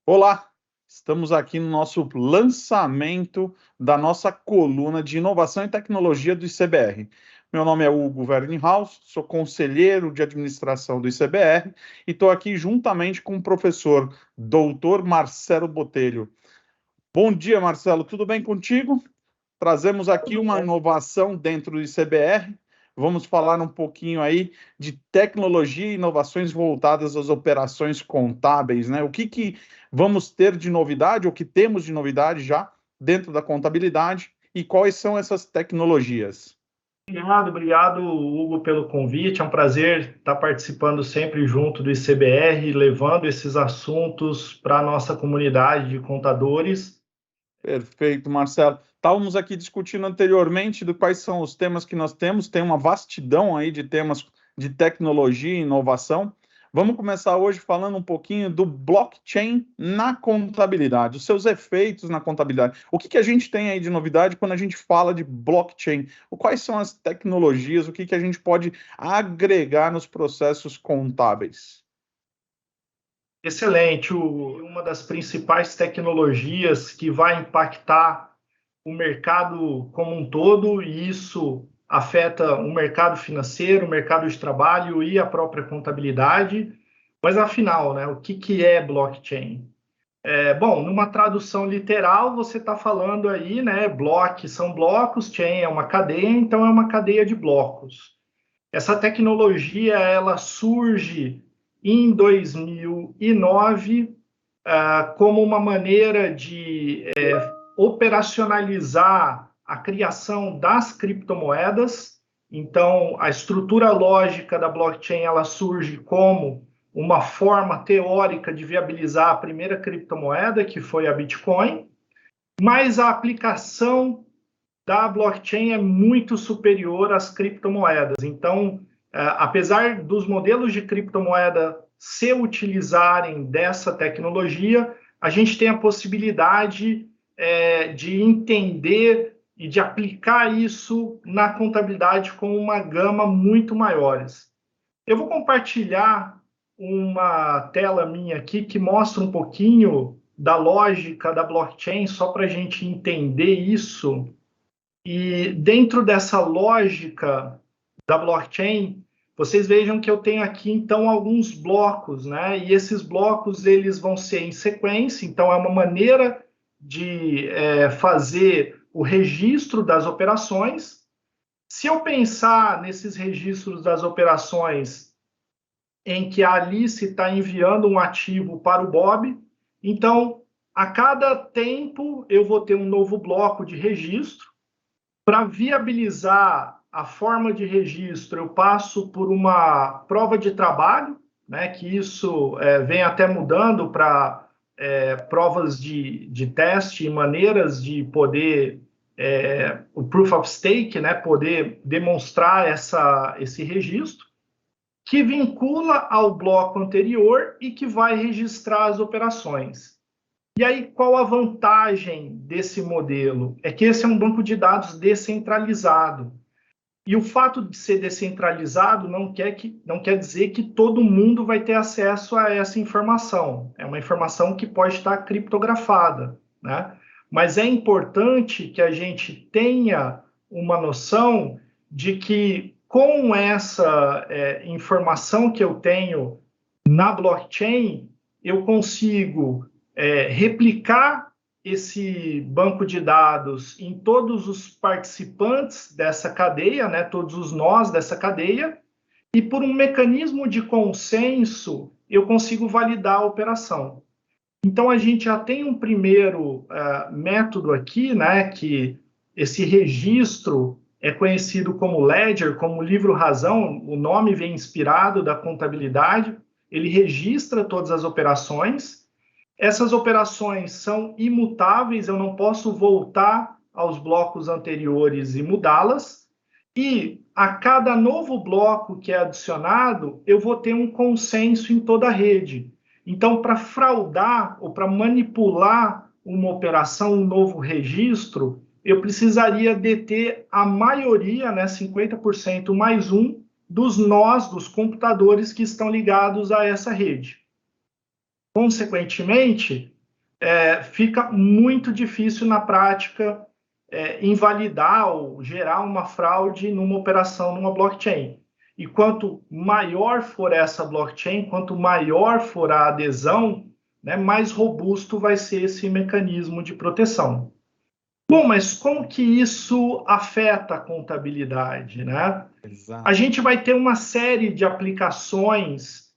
Olá, estamos aqui no nosso lançamento da nossa coluna de inovação e tecnologia do ICBR. Meu nome é Hugo Wernhaus, sou conselheiro de administração do ICBR e estou aqui juntamente com o professor doutor Marcelo Botelho. Bom dia, Marcelo, tudo bem contigo? Trazemos aqui uma inovação dentro do ICBR. Vamos falar um pouquinho aí de tecnologia e inovações voltadas às operações contábeis, né? O que vamos ter de novidade, ou que temos de novidade já dentro da contabilidade, e quais são essas tecnologias? Obrigado, Hugo, pelo convite. É um prazer estar participando sempre junto do ICBR, levando esses assuntos para a nossa comunidade de contadores. Perfeito, Marcelo. Estávamos aqui discutindo anteriormente de quais são os temas que nós temos, tem uma vastidão aí de temas de tecnologia e inovação. Vamos começar hoje falando um pouquinho do blockchain na contabilidade, os seus efeitos na contabilidade. O que a gente tem aí de novidade quando a gente fala de blockchain? Quais são as tecnologias, o que a gente pode agregar nos processos contábeis? Excelente, Hugo. Uma das principais tecnologias que vai impactar o mercado como um todo, e isso afeta o mercado financeiro, o mercado de trabalho e a própria contabilidade. Mas, afinal, né, o que é blockchain? Bom, numa tradução literal, você está falando aí, né? Block são blocos, chain é uma cadeia, então é uma cadeia de blocos. Essa tecnologia ela surge em 2009 como uma maneira de operacionalizar a criação das criptomoedas. Então, a estrutura lógica da blockchain ela surge como uma forma teórica de viabilizar a primeira criptomoeda, que foi a Bitcoin, mas a aplicação da blockchain é muito superior às criptomoedas. Então, apesar dos modelos de criptomoeda se utilizarem dessa tecnologia, a gente tem a possibilidade de entender e de aplicar isso na contabilidade com uma gama muito maiores. Eu vou compartilhar uma tela minha aqui que mostra um pouquinho da lógica da blockchain, só para a gente entender isso. E dentro dessa lógica da blockchain, vocês vejam que eu tenho aqui, então, alguns blocos, né? E esses blocos, eles vão ser em sequência, então é uma maneira de fazer o registro das operações. Se eu pensar nesses registros das operações em que a Alice está enviando um ativo para o Bob, então, a cada tempo, eu vou ter um novo bloco de registro. Para viabilizar a forma de registro, eu passo por uma prova de trabalho, né, que isso vem até mudando para provas de teste e maneiras de poder, o proof of stake, né, poder demonstrar esse registro, que vincula ao bloco anterior e que vai registrar as operações. E aí, qual a vantagem desse modelo? É que esse é um banco de dados descentralizado. E o fato de ser descentralizado não quer dizer que todo mundo vai ter acesso a essa informação. É uma informação que pode estar criptografada, né? Mas é importante que a gente tenha uma noção de que, com essa informação que eu tenho na blockchain, eu consigo replicar esse banco de dados em todos os participantes dessa cadeia, né, todos os nós dessa cadeia, e por um mecanismo de consenso, eu consigo validar a operação. Então, a gente já tem um primeiro método aqui, né, que esse registro é conhecido como ledger, como livro-razão, o nome vem inspirado da contabilidade, ele registra todas as operações. Essas operações são imutáveis, eu não posso voltar aos blocos anteriores e mudá-las. E a cada novo bloco que é adicionado, eu vou ter um consenso em toda a rede. Então, para fraudar ou para manipular uma operação, um novo registro, eu precisaria deter a maioria, né, 50% mais um, dos nós, dos computadores que estão ligados a essa rede. Consequentemente, fica muito difícil na prática invalidar ou gerar uma fraude numa operação, numa blockchain. E quanto maior for essa blockchain, quanto maior for a adesão, né, mais robusto vai ser esse mecanismo de proteção. Bom, mas como que isso afeta a contabilidade, né? Exato. A gente vai ter uma série de aplicações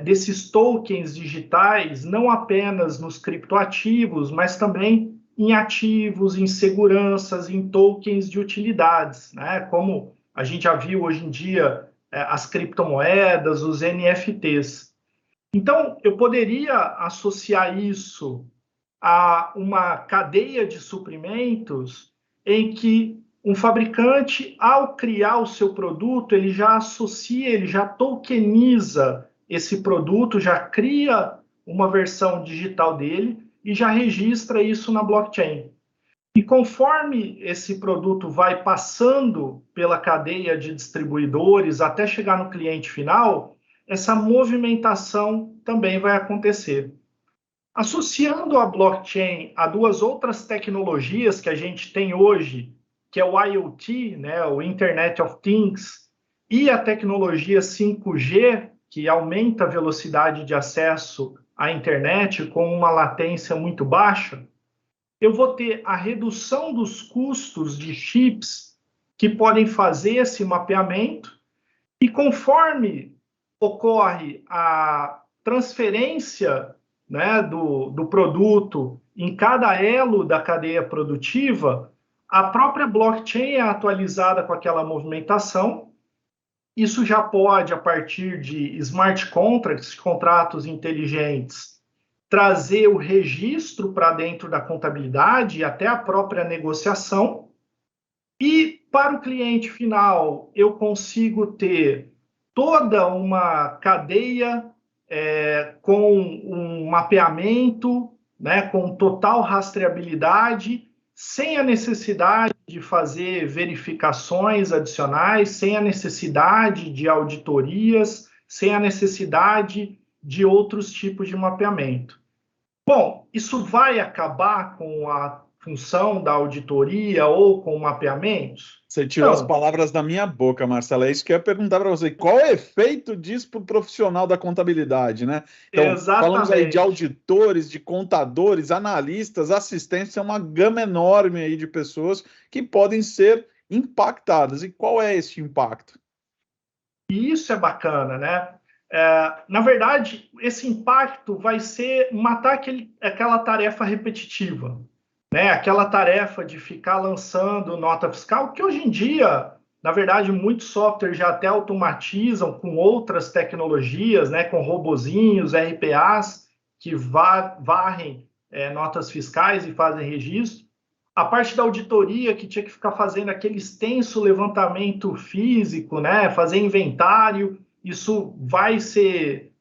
desses tokens digitais, não apenas nos criptoativos, mas também em ativos, em seguranças, em tokens de utilidades, né? Como a gente já viu hoje em dia as criptomoedas, os NFTs. Então, eu poderia associar isso a uma cadeia de suprimentos em que um fabricante, ao criar o seu produto, ele já associa, ele já tokeniza esse produto, já cria uma versão digital dele e já registra isso na blockchain. E conforme esse produto vai passando pela cadeia de distribuidores até chegar no cliente final, essa movimentação também vai acontecer. Associando a blockchain a duas outras tecnologias que a gente tem hoje, que é o IoT, né, o Internet of Things, e a tecnologia 5G, que aumenta a velocidade de acesso à internet com uma latência muito baixa, eu vou ter a redução dos custos de chips que podem fazer esse mapeamento, e conforme ocorre a transferência, né, do produto em cada elo da cadeia produtiva, a própria blockchain é atualizada com aquela movimentação. Isso já pode, a partir de smart contracts, contratos inteligentes, trazer o registro para dentro da contabilidade e até a própria negociação. E para o cliente final, eu consigo ter toda uma cadeia com um mapeamento, né, com total rastreabilidade, sem a necessidade de fazer verificações adicionais, sem a necessidade de auditorias, sem a necessidade de outros tipos de mapeamento. Bom, isso vai acabar com a função da auditoria ou com mapeamentos? Você tirou as palavras da minha boca, Marcelo. É isso que eu ia perguntar para você. Qual é o efeito disso para o profissional da contabilidade, né? Então, falamos aí de auditores, de contadores, analistas, assistentes, é uma gama enorme aí de pessoas que podem ser impactadas. E qual é esse impacto? E isso é bacana, né? Na verdade, esse impacto vai ser matar aquela tarefa repetitiva, né? Aquela tarefa de ficar lançando nota fiscal, que hoje em dia, na verdade, muitos softwares já até automatizam com outras tecnologias, né? Com robozinhos, RPAs, que varrem notas fiscais e fazem registro. A parte da auditoria, que tinha que ficar fazendo aquele extenso levantamento físico, né? Fazer inventário, isso vai ser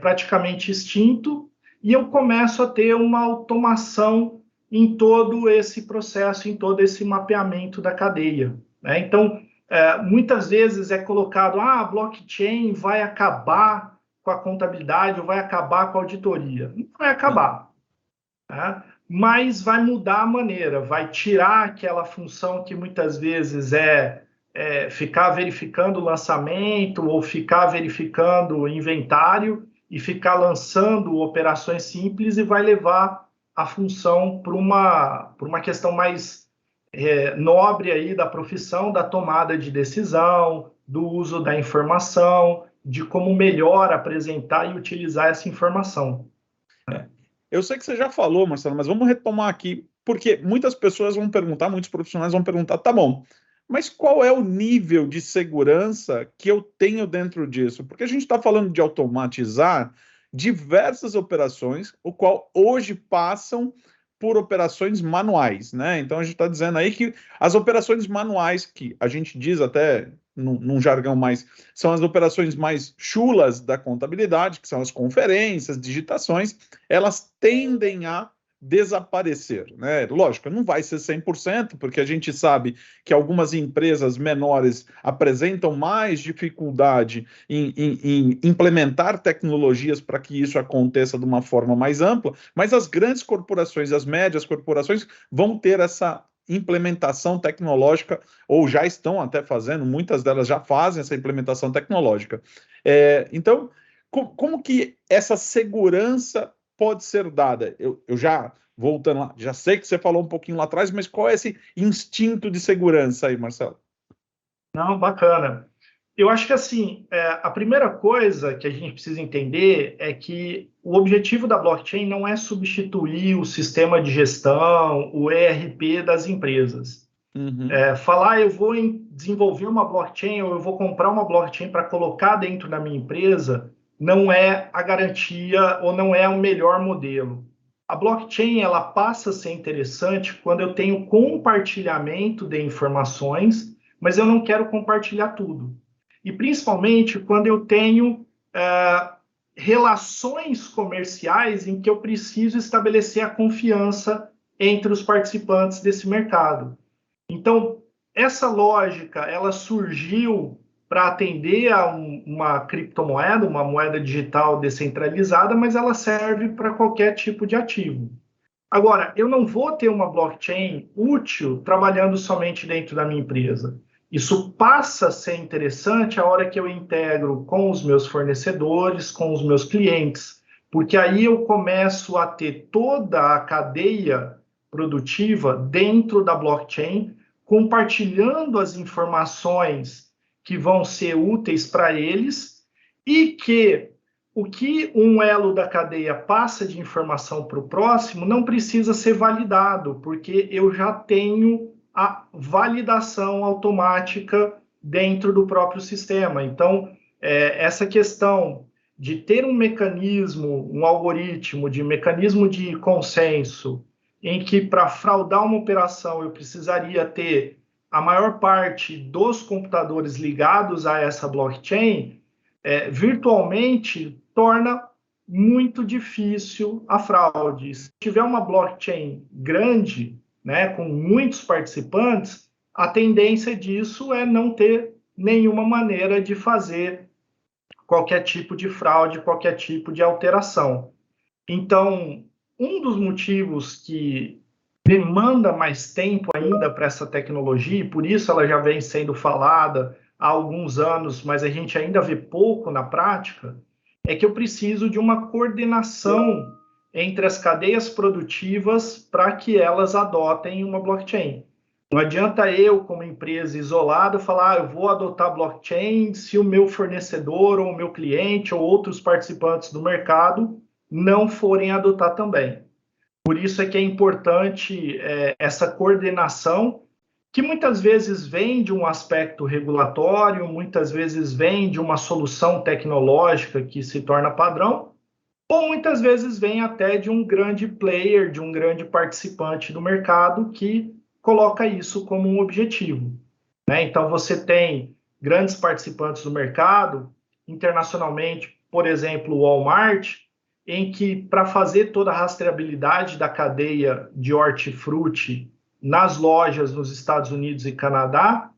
praticamente extinto, e eu começo a ter uma automação em todo esse processo, em todo esse mapeamento da cadeia, né? Então, muitas vezes é colocado, a blockchain vai acabar com a contabilidade, ou vai acabar com a auditoria. Não vai acabar, né? Mas vai mudar a maneira, vai tirar aquela função que muitas vezes ficar verificando o lançamento ou ficar verificando o inventário e ficar lançando operações simples, e vai levar a função para uma questão mais nobre aí da profissão, da tomada de decisão, do uso da informação, de como melhor apresentar e utilizar essa informação. Eu sei que você já falou, Marcelo, mas vamos retomar aqui, porque muitas pessoas vão perguntar, muitos profissionais vão perguntar, tá bom, mas qual é o nível de segurança que eu tenho dentro disso? Porque a gente está falando de automatizar diversas operações, o qual hoje passam por operações manuais, né? Então a gente está dizendo aí que as operações manuais, que a gente diz até num jargão mais, são as operações mais chulas da contabilidade, que são as conferências, digitações, elas tendem a desaparecer, né? Lógico, não vai ser 100%, porque a gente sabe que algumas empresas menores apresentam mais dificuldade em implementar tecnologias para que isso aconteça de uma forma mais ampla, mas as grandes corporações, as médias corporações vão ter essa implementação tecnológica, ou já estão até fazendo, muitas delas já fazem essa implementação tecnológica. Então, como que essa segurança pode ser dada? Eu já, voltando lá, já sei que você falou um pouquinho lá atrás, mas qual é esse instinto de segurança aí, Marcelo? Não, bacana. Eu acho que, assim, a primeira coisa que a gente precisa entender é que o objetivo da blockchain não é substituir o sistema de gestão, o ERP das empresas. Uhum. Falar, eu vou desenvolver uma blockchain ou eu vou comprar uma blockchain para colocar dentro da minha empresa, não é a garantia ou não é o melhor modelo. A blockchain, ela passa a ser interessante quando eu tenho compartilhamento de informações, mas eu não quero compartilhar tudo. E principalmente quando eu tenho relações comerciais em que eu preciso estabelecer a confiança entre os participantes desse mercado. Então, essa lógica, ela surgiu para atender a uma criptomoeda, uma moeda digital descentralizada, mas ela serve para qualquer tipo de ativo. Agora, eu não vou ter uma blockchain útil trabalhando somente dentro da minha empresa. Isso passa a ser interessante a hora que eu integro com os meus fornecedores, com os meus clientes, porque aí eu começo a ter toda a cadeia produtiva dentro da blockchain, compartilhando as informações que vão ser úteis para eles e que o que um elo da cadeia passa de informação para o próximo não precisa ser validado, porque eu já tenho a validação automática dentro do próprio sistema. Então, essa questão de ter um mecanismo, um algoritmo, de mecanismo de consenso, em que para fraudar uma operação eu precisaria ter a maior parte dos computadores ligados a essa blockchain, virtualmente torna muito difícil a fraude. Se tiver uma blockchain grande, né, com muitos participantes, a tendência disso é não ter nenhuma maneira de fazer qualquer tipo de fraude, qualquer tipo de alteração. Então, um dos motivos que demanda mais tempo ainda para essa tecnologia, e por isso ela já vem sendo falada há alguns anos, mas a gente ainda vê pouco na prática, é que eu preciso de uma coordenação entre as cadeias produtivas para que elas adotem uma blockchain. Não adianta eu, como empresa isolada, falar, eu vou adotar blockchain se o meu fornecedor, ou o meu cliente, ou outros participantes do mercado não forem adotar também. Por isso é que é importante essa coordenação, que muitas vezes vem de um aspecto regulatório, muitas vezes vem de uma solução tecnológica que se torna padrão, ou muitas vezes vem até de um grande player, de um grande participante do mercado que coloca isso como um objetivo. Né? Então, você tem grandes participantes do mercado, internacionalmente, por exemplo, o Walmart, em que, para fazer toda a rastreabilidade da cadeia de hortifruti nas lojas nos Estados Unidos e Canadá,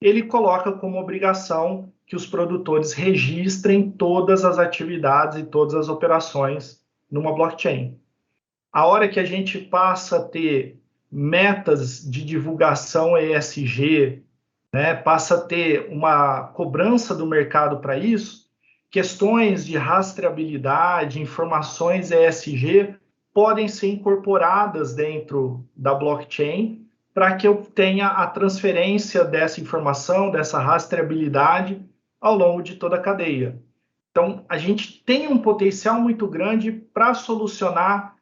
ele coloca como obrigação que os produtores registrem todas as atividades e todas as operações numa blockchain. A hora que a gente passa a ter metas de divulgação ESG, né, passa a ter uma cobrança do mercado para isso, questões de rastreabilidade, informações ESG podem ser incorporadas dentro da blockchain para que eu tenha a transferência dessa informação, dessa rastreabilidade ao longo de toda a cadeia. Então, a gente tem um potencial muito grande para solucionar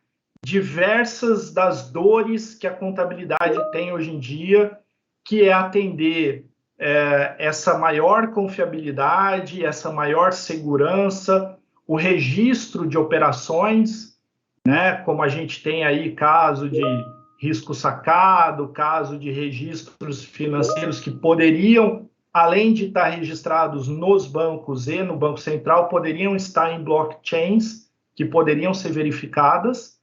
diversas das dores que a contabilidade tem hoje em dia, que é atender essa maior confiabilidade, essa maior segurança, o registro de operações, né? Como a gente tem aí caso de risco sacado, caso de registros financeiros que poderiam, além de estar registrados nos bancos e no Banco Central, poderiam estar em blockchains que poderiam ser verificadas.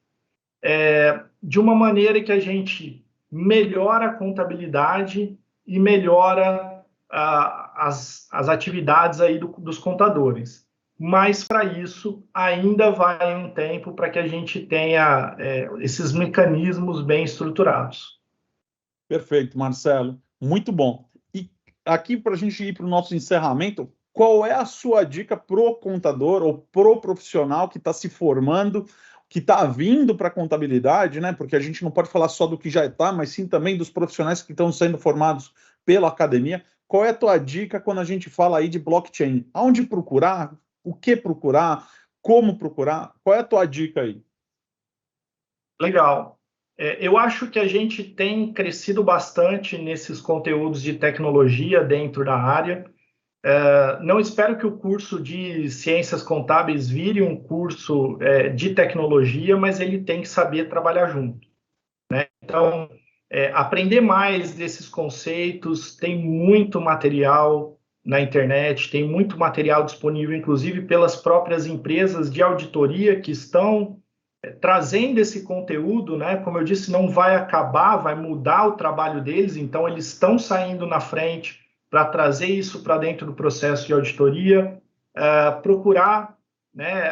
de uma maneira que a gente melhora a contabilidade e melhora as atividades aí dos contadores. Mas, para isso, ainda vai um tempo para que a gente tenha esses mecanismos bem estruturados. Perfeito, Marcelo. Muito bom. E aqui, para a gente ir para o nosso encerramento, qual é a sua dica pro contador ou pro profissional que está se formando, que está vindo para a contabilidade, né? Porque a gente não pode falar só do que já está, mas sim também dos profissionais que estão sendo formados pela academia. Qual é a tua dica quando a gente fala aí de blockchain? Aonde procurar? O que procurar? Como procurar? Qual é a tua dica aí? Legal. Eu acho que a gente tem crescido bastante nesses conteúdos de tecnologia dentro da área. Não espero que o curso de ciências contábeis vire um curso de tecnologia, mas ele tem que saber trabalhar junto, né? Então, aprender mais desses conceitos, tem muito material na internet, tem muito material disponível, inclusive pelas próprias empresas de auditoria que estão trazendo esse conteúdo, né? Como eu disse, não vai acabar, vai mudar o trabalho deles, então eles estão saindo na frente para trazer isso para dentro do processo de auditoria, procurar, né,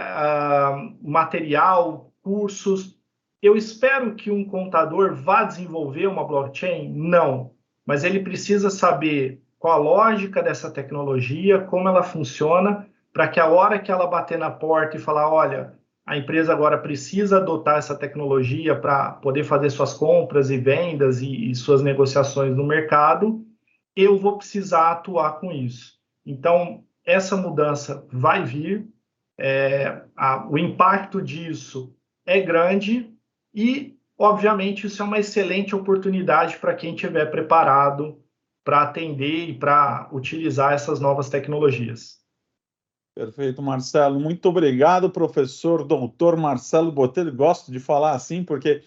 material, cursos. Eu espero que um contador vá desenvolver uma blockchain? Não, mas ele precisa saber qual a lógica dessa tecnologia, como ela funciona, para que a hora que ela bater na porta e falar, olha, a empresa agora precisa adotar essa tecnologia para poder fazer suas compras e vendas e suas negociações no mercado, eu vou precisar atuar com isso. Então, essa mudança vai vir, o impacto disso é grande e, obviamente, isso é uma excelente oportunidade para quem estiver preparado para atender e para utilizar essas novas tecnologias. Perfeito, Marcelo. Muito obrigado, professor doutor Marcelo Botelho. Gosto de falar assim, porque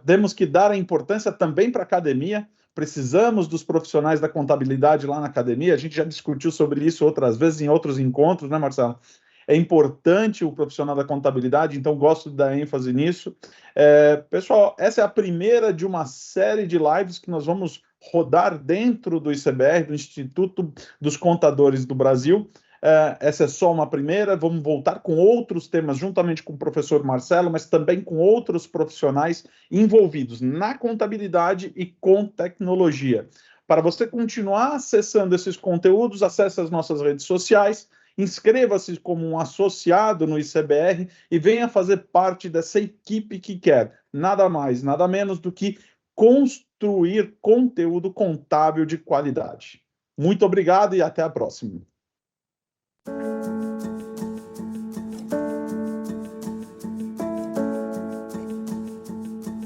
temos que dar a importância também para a academia. Precisamos dos profissionais da contabilidade lá na academia. A gente já discutiu sobre isso outras vezes em outros encontros, né, Marcelo? É importante o profissional da contabilidade, então gosto de dar ênfase nisso. Pessoal, essa é a primeira de uma série de lives que nós vamos rodar dentro do ICBR, do Instituto dos Contadores do Brasil. Essa é só uma primeira, vamos voltar com outros temas, juntamente com o professor Marcelo, mas também com outros profissionais envolvidos na contabilidade e com tecnologia. Para você continuar acessando esses conteúdos, acesse as nossas redes sociais, inscreva-se como um associado no ICBR e venha fazer parte dessa equipe que quer nada mais, nada menos do que construir conteúdo contábil de qualidade. Muito obrigado e até a próxima.